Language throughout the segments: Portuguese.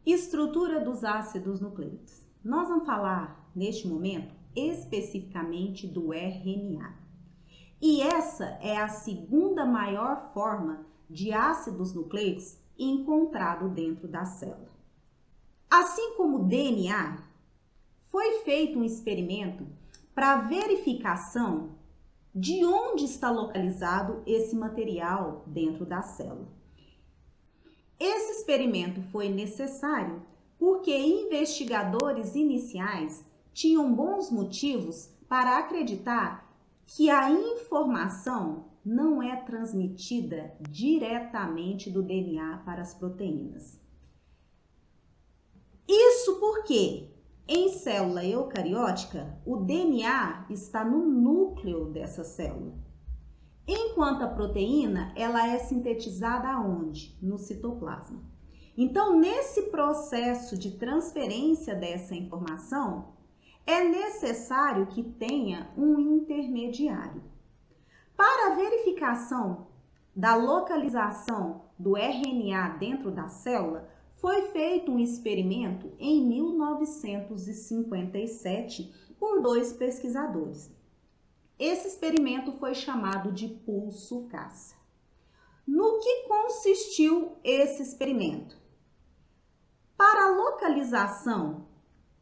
Estrutura dos ácidos nucleicos. Nós vamos falar, neste momento, especificamente do RNA. E essa é a segunda maior forma de ácidos nucleicos encontrado dentro da célula. Assim como o DNA, foi feito um experimento para verificação de onde está localizado esse material dentro da célula. Esse experimento foi necessário porque investigadores iniciais tinham bons motivos para acreditar que a informação não é transmitida diretamente do DNA para as proteínas. Isso porque em célula eucariótica, o DNA está no núcleo dessa célula. Enquanto a proteína, ela é sintetizada aonde? No citoplasma. Então, nesse processo de transferência dessa informação, é necessário que tenha um intermediário. Para a verificação da localização do RNA dentro da célula, foi feito um experimento em 1957 por dois pesquisadores. Esse experimento foi chamado de pulso Caça. No que consistiu esse experimento? Para a localização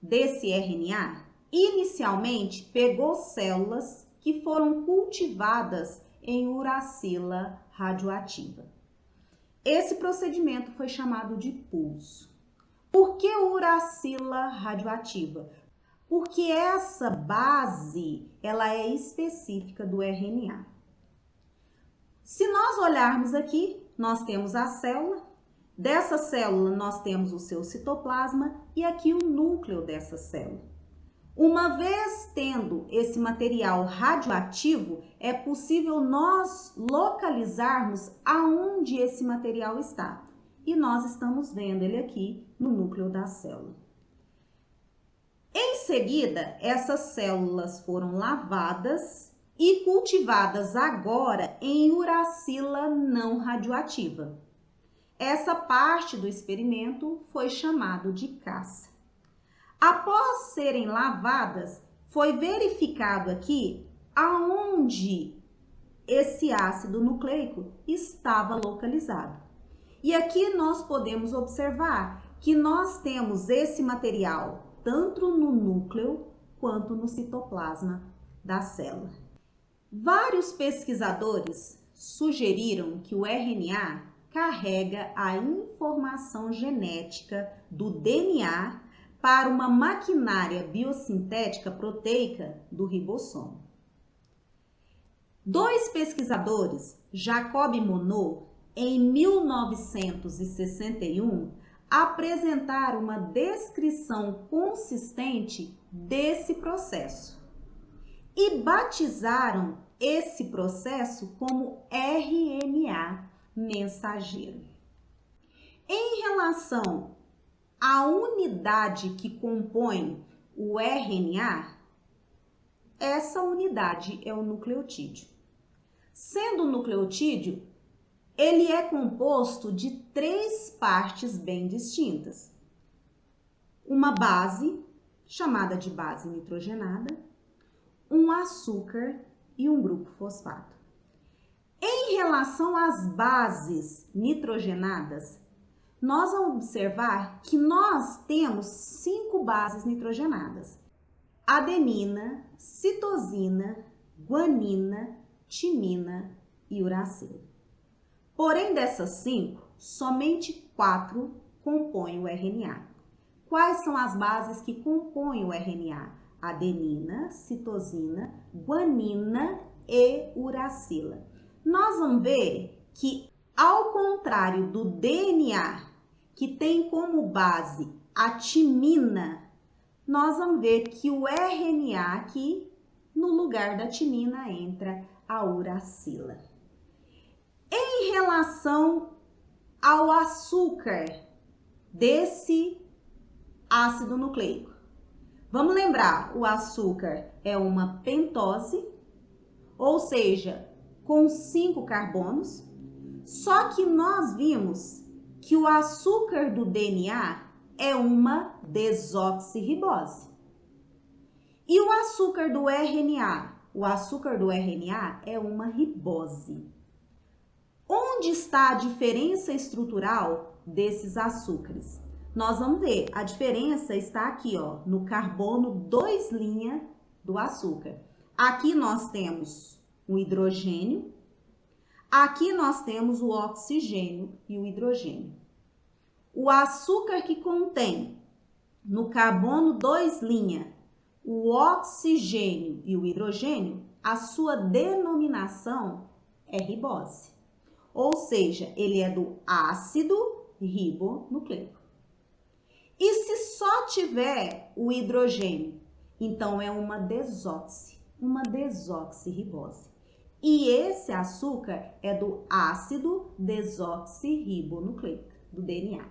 desse RNA, inicialmente pegou células que foram cultivadas em uracila radioativa. Esse procedimento foi chamado de pulso. Por que uracila radioativa? Porque essa base, ela é específica do RNA. Se nós olharmos aqui, nós temos a célula. Dessa célula, nós temos o seu citoplasma e aqui o núcleo dessa célula. Uma vez tendo esse material radioativo, é possível nós localizarmos aonde esse material está. E nós estamos vendo ele aqui no núcleo da célula. Em seguida, essas células foram lavadas e cultivadas agora em uracila não radioativa. Essa parte do experimento foi chamado de caça. Após serem lavadas, foi verificado aqui aonde esse ácido nucleico estava localizado. E aqui nós podemos observar que nós temos esse material tanto no núcleo quanto no citoplasma da célula. Vários pesquisadores sugeriram que o RNA carrega a informação genética do DNA para uma maquinária biosintética proteica do ribossomo. Dois pesquisadores, Jacob e Monod, em 1961, apresentaram uma descrição consistente desse processo e batizaram esse processo como RNA mensageiro. Em relação à unidade que compõe o RNA, essa unidade é o nucleotídeo. Sendo o nucleotídeo, ele é composto de três partes bem distintas. Uma base, chamada de base nitrogenada, um açúcar e um grupo fosfato. Em relação às bases nitrogenadas, nós vamos observar que nós temos 5 bases nitrogenadas: adenina, citosina, guanina, timina e uracila. Porém, dessas 5, somente 4 compõem o RNA. Quais são as bases que compõem o RNA? Adenina, citosina, guanina e uracila. Nós vamos ver que, ao contrário do DNA, que tem como base a timina, nós vamos ver que o RNA aqui, no lugar da timina, entra a uracila. Em relação ao açúcar desse ácido nucleico, vamos lembrar, o açúcar é uma pentose, ou seja, com 5 carbonos, só que nós vimos que o açúcar do DNA é uma desoxirribose. E o açúcar do RNA? O açúcar do RNA é uma ribose. Onde está a diferença estrutural desses açúcares? Nós vamos ver, a diferença está aqui, ó, no carbono 2' do açúcar. Aqui nós temos o hidrogênio, aqui nós temos o oxigênio e o hidrogênio. O açúcar que contém no carbono 2' o oxigênio e o hidrogênio, a sua denominação é ribose. Ou seja, ele é do ácido ribonucleico. E se só tiver o hidrogênio, então é uma desoxirribose. E esse açúcar é do ácido desoxirribonucleico, do DNA.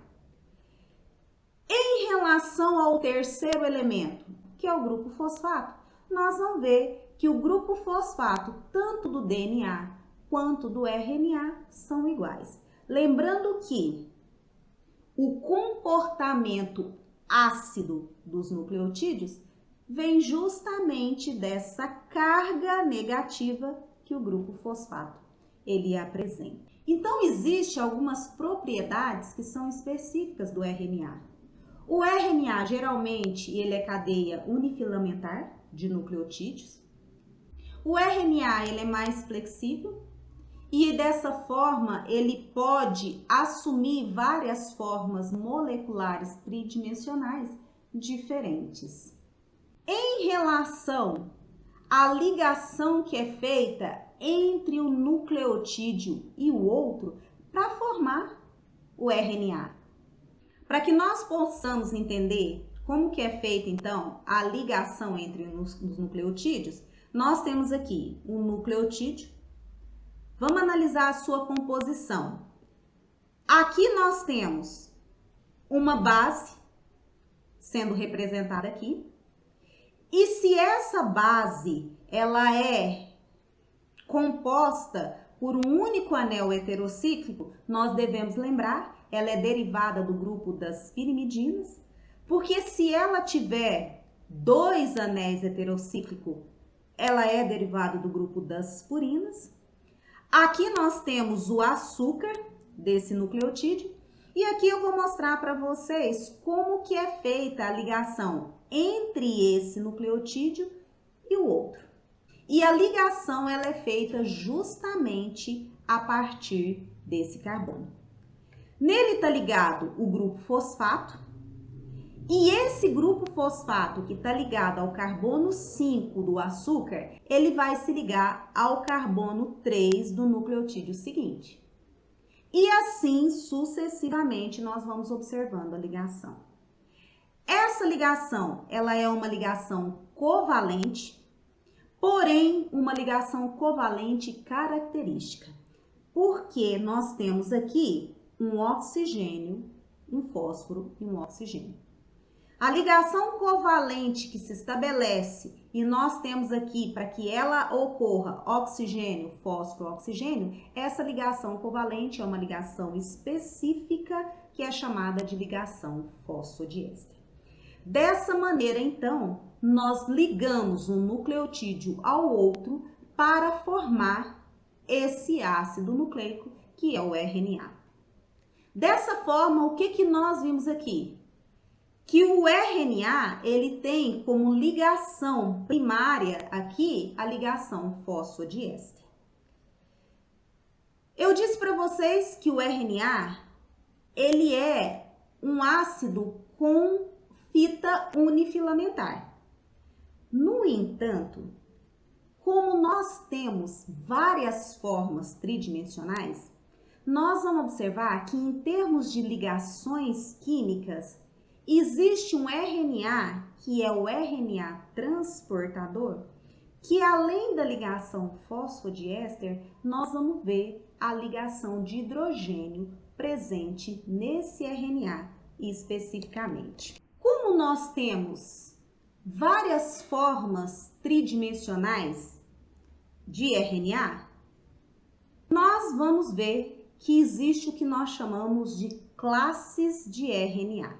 Em relação ao terceiro elemento, que é o grupo fosfato, nós vamos ver que o grupo fosfato, tanto do DNA quanto do RNA, são iguais. Lembrando que o comportamento ácido dos nucleotídeos vem justamente dessa carga negativa que o grupo fosfato ele apresenta. Então, existem algumas propriedades que são específicas do RNA. O RNA, geralmente, ele é cadeia unifilamentar de nucleotídeos. O RNA, ele é mais flexível e, dessa forma, ele pode assumir várias formas moleculares tridimensionais diferentes. Em relação à ligação que é feita entre o nucleotídeo e o outro para formar o RNA. Para que nós possamos entender como que é feita, então, a ligação entre os nucleotídeos, nós temos aqui um nucleotídeo. Vamos analisar a sua composição. Aqui nós temos uma base sendo representada aqui. E se essa base ela é composta por um único anel heterocíclico, nós devemos lembrar, ela é derivada do grupo das pirimidinas, porque se ela tiver 2 anéis heterocíclicos, ela é derivada do grupo das purinas. Aqui nós temos o açúcar desse nucleotídeo e aqui eu vou mostrar para vocês como que é feita a ligação entre esse nucleotídeo e o outro. E a ligação ela é feita justamente a partir desse carbono. Nele está ligado o grupo fosfato e esse grupo fosfato que está ligado ao carbono 5 do açúcar, ele vai se ligar ao carbono 3 do nucleotídeo seguinte. E assim sucessivamente nós vamos observando a ligação. Essa ligação, ela é uma ligação covalente, porém uma ligação covalente característica, porque nós temos aqui um oxigênio, um fósforo e um oxigênio. A ligação covalente que se estabelece e nós temos aqui para que ela ocorra oxigênio, fósforo, oxigênio, essa ligação covalente é uma ligação específica que é chamada de ligação fosfodiéster. Dessa maneira, então, nós ligamos um nucleotídeo ao outro para formar esse ácido nucleico que é o RNA. Dessa forma, o que nós vimos aqui? Que o RNA, ele tem como ligação primária aqui a ligação fosfodiéster. Eu disse para vocês que o RNA, ele é um ácido com fita unifilamentar. No entanto, como nós temos várias formas tridimensionais, nós vamos observar que em termos de ligações químicas, existe um RNA, que é o RNA transportador, que além da ligação fosfodiéster, nós vamos ver a ligação de hidrogênio presente nesse RNA especificamente. Como nós temos várias formas tridimensionais de RNA, nós vamos ver que existe o que nós chamamos de classes de RNA.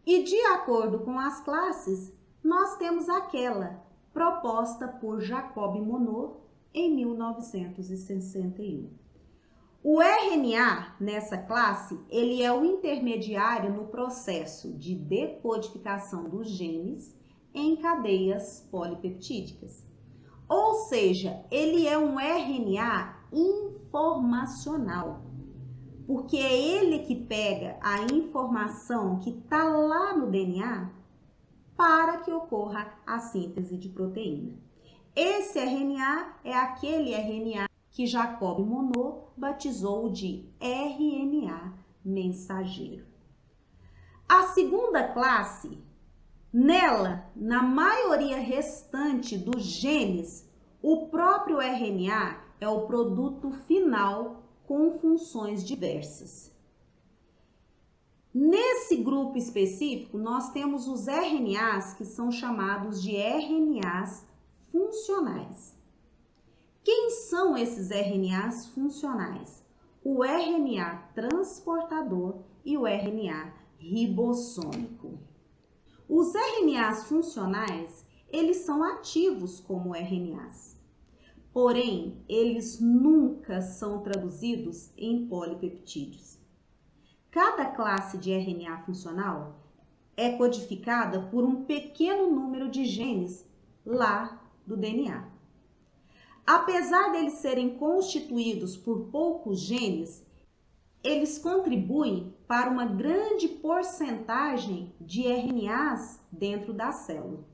E de acordo com as classes, nós temos aquela proposta por Jacob Monod em 1961. O RNA nessa classe, ele é o intermediário no processo de decodificação dos genes em cadeias polipeptídicas. Ou seja, ele é um RNA informacional, porque é ele que pega a informação que está lá no DNA para que ocorra a síntese de proteína. Esse RNA é aquele RNA que Jacob Monod batizou de RNA mensageiro. A segunda classe, nela, na maioria restante dos genes, o próprio RNA é o produto final com funções diversas. Nesse grupo específico, nós temos os RNAs que são chamados de RNAs funcionais. Quem são esses RNAs funcionais? O RNA transportador e o RNA ribossômico. Os RNAs funcionais, eles são ativos como RNAs. Porém, eles nunca são traduzidos em polipeptídeos. Cada classe de RNA funcional é codificada por um pequeno número de genes lá do DNA. Apesar deles serem constituídos por poucos genes, eles contribuem para uma grande porcentagem de RNAs dentro da célula.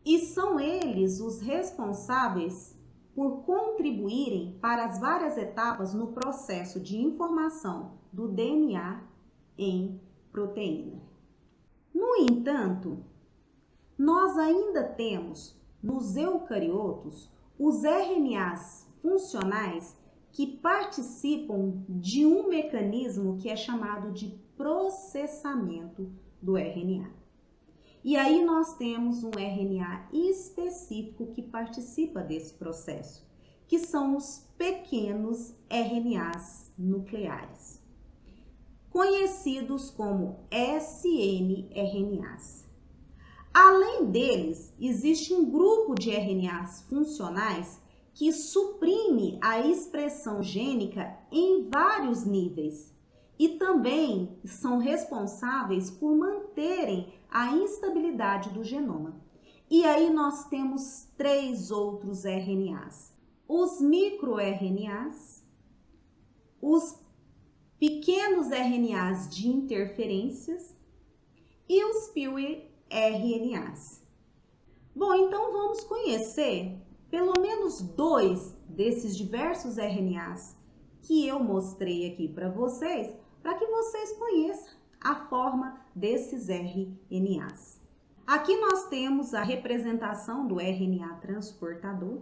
E são eles os responsáveis por contribuírem para as várias etapas no processo de informação do DNA em proteína. No entanto, nós ainda temos nos eucariotos os RNAs funcionais que participam de um mecanismo que é chamado de processamento do RNA. E aí nós temos um RNA específico que participa desse processo, que são os pequenos RNAs nucleares, conhecidos como snRNAs. Além deles, existe um grupo de RNAs funcionais que suprime a expressão gênica em vários níveis e também são responsáveis por manterem a instabilidade do genoma. E aí nós temos 3 outros RNAs: os microRNAs, os pequenos RNAs de interferências e os piRNAs. Bom, então vamos conhecer pelo menos 2 desses diversos RNAs que eu mostrei aqui para vocês, para que vocês conheçam a forma desses RNAs. Aqui nós temos a representação do RNA transportador,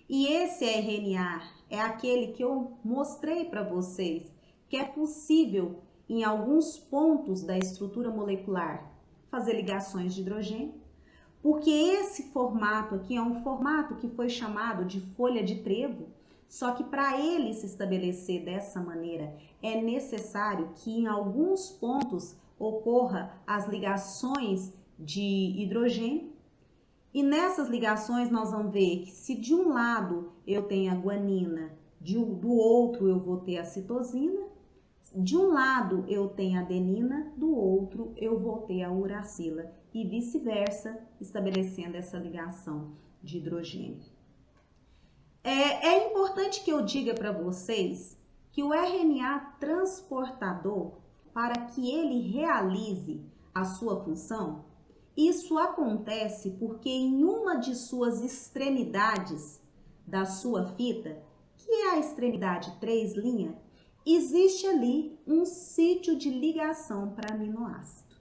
e esse RNA é aquele que eu mostrei para vocês, que é possível em alguns pontos da estrutura molecular fazer ligações de hidrogênio, porque esse formato aqui é um formato que foi chamado de folha de trevo, só que para ele se estabelecer dessa maneira é necessário que em alguns pontos ocorra as ligações de hidrogênio, e nessas ligações nós vamos ver que se de um lado eu tenho a guanina, do outro eu vou ter a citosina, de um lado eu tenho a adenina, do outro eu vou ter a uracila e vice-versa, estabelecendo essa ligação de hidrogênio. É importante que eu diga para vocês que o RNA transportador, para que ele realize a s' função, isso acontece porque em uma de suas extremidades da sua fita, que é a extremidade 3' existe ali um sítio de ligação para aminoácido,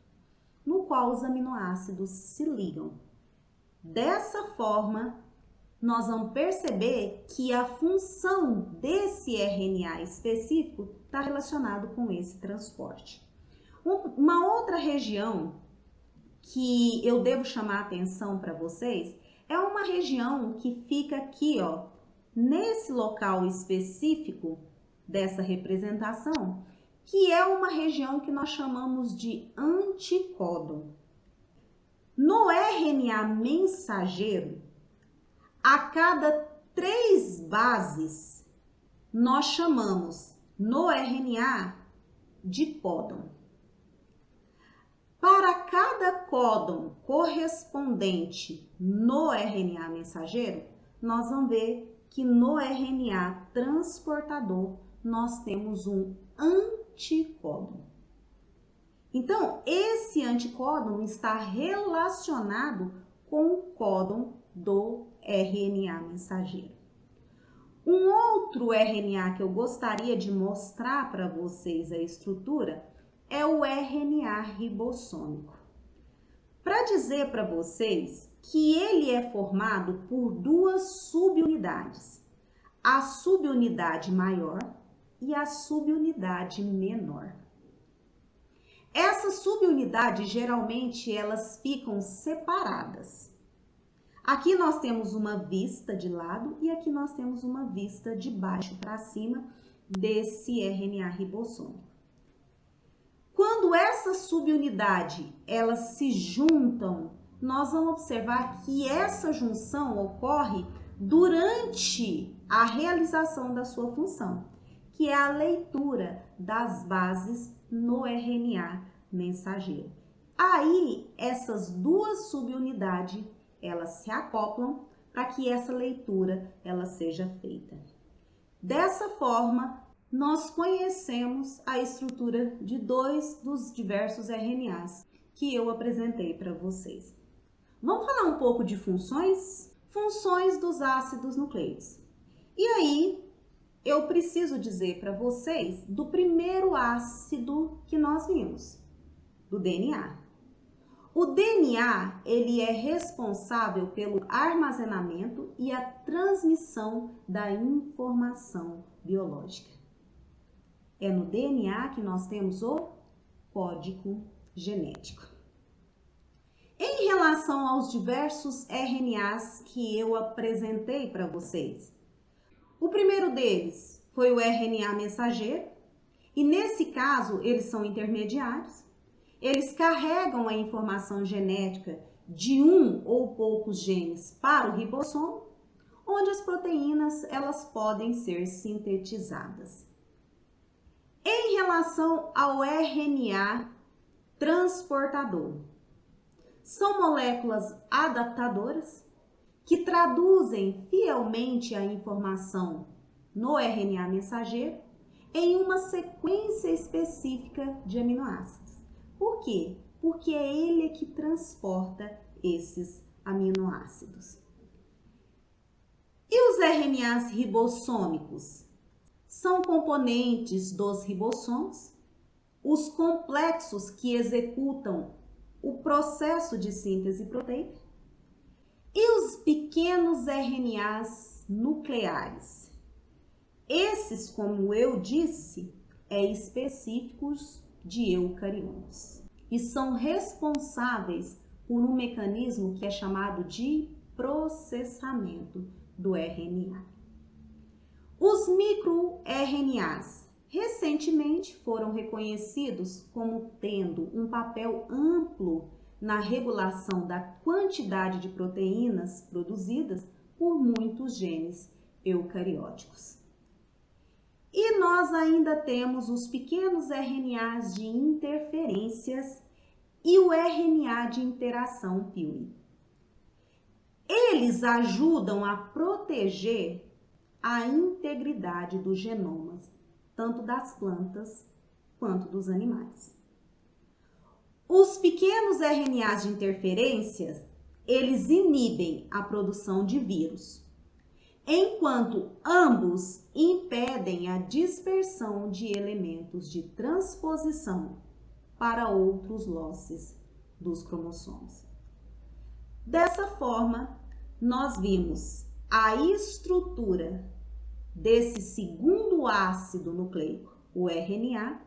no qual os aminoácidos se ligam. Dessa forma, nós vamos perceber que a função desse RNA específico está relacionado com esse transporte. Uma outra região que eu devo chamar a atenção para vocês é uma região que fica aqui, ó, nesse local específico dessa representação, que é uma região que nós chamamos de anticódon. No RNA mensageiro, a cada 3 bases, nós chamamos no RNA de códon. Para cada códon correspondente no RNA mensageiro, nós vamos ver que no RNA transportador nós temos um anticódon. Então, esse anticódon está relacionado com o códon do RNA mensageiro. Um outro RNA que eu gostaria de mostrar para vocês a estrutura é o RNA ribossômico. Para dizer para vocês que ele é formado por 2 subunidades, a subunidade maior e a subunidade menor. Essas subunidades, geralmente, elas ficam separadas. Aqui nós temos uma vista de lado e aqui nós temos uma vista de baixo para cima desse RNA ribossômico. Quando essa subunidade elas se juntam, nós vamos observar que essa junção ocorre durante a realização da sua função, que é a leitura das bases no RNA mensageiro. Aí, essas 2 subunidades, elas se acoplam para que essa leitura ela seja feita. Dessa forma, nós conhecemos a estrutura de 2 dos diversos RNAs que eu apresentei para vocês. Vamos falar um pouco de funções? Funções dos ácidos nucleicos. E aí, eu preciso dizer para vocês do primeiro ácido que nós vimos, do DNA. O DNA, ele é responsável pelo armazenamento e a transmissão da informação biológica. É no DNA que nós temos o código genético. Em relação aos diversos RNAs que eu apresentei para vocês, o primeiro deles foi o RNA mensageiro, e nesse caso eles são intermediários. Eles carregam a informação genética de um ou poucos genes para o ribossomo, onde as proteínas elas podem ser sintetizadas. Em relação ao RNA transportador, são moléculas adaptadoras que traduzem fielmente a informação no RNA mensageiro em uma sequência específica de aminoácidos. Por quê? Porque é ele que transporta esses aminoácidos. E os RNAs ribossômicos? São componentes dos ribossomos, os complexos que executam o processo de síntese proteica, e os pequenos RNAs nucleares. Esses, como eu disse, específicos de eucariontes e são responsáveis por um mecanismo que é chamado de processamento do RNA. Os microRNAs recentemente foram reconhecidos como tendo um papel amplo na regulação da quantidade de proteínas produzidas por muitos genes eucarióticos. E nós ainda temos os pequenos RNAs de interferências e o RNA de interação PIWI. Eles ajudam a proteger a integridade dos genomas, tanto das plantas quanto dos animais. Os pequenos RNAs de interferências, eles inibem a produção de vírus, enquanto ambos impedem a dispersão de elementos de transposição para outros losses dos cromossomos. Dessa forma, nós vimos a estrutura desse segundo ácido nucleico, o RNA,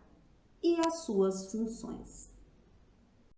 e as suas funções.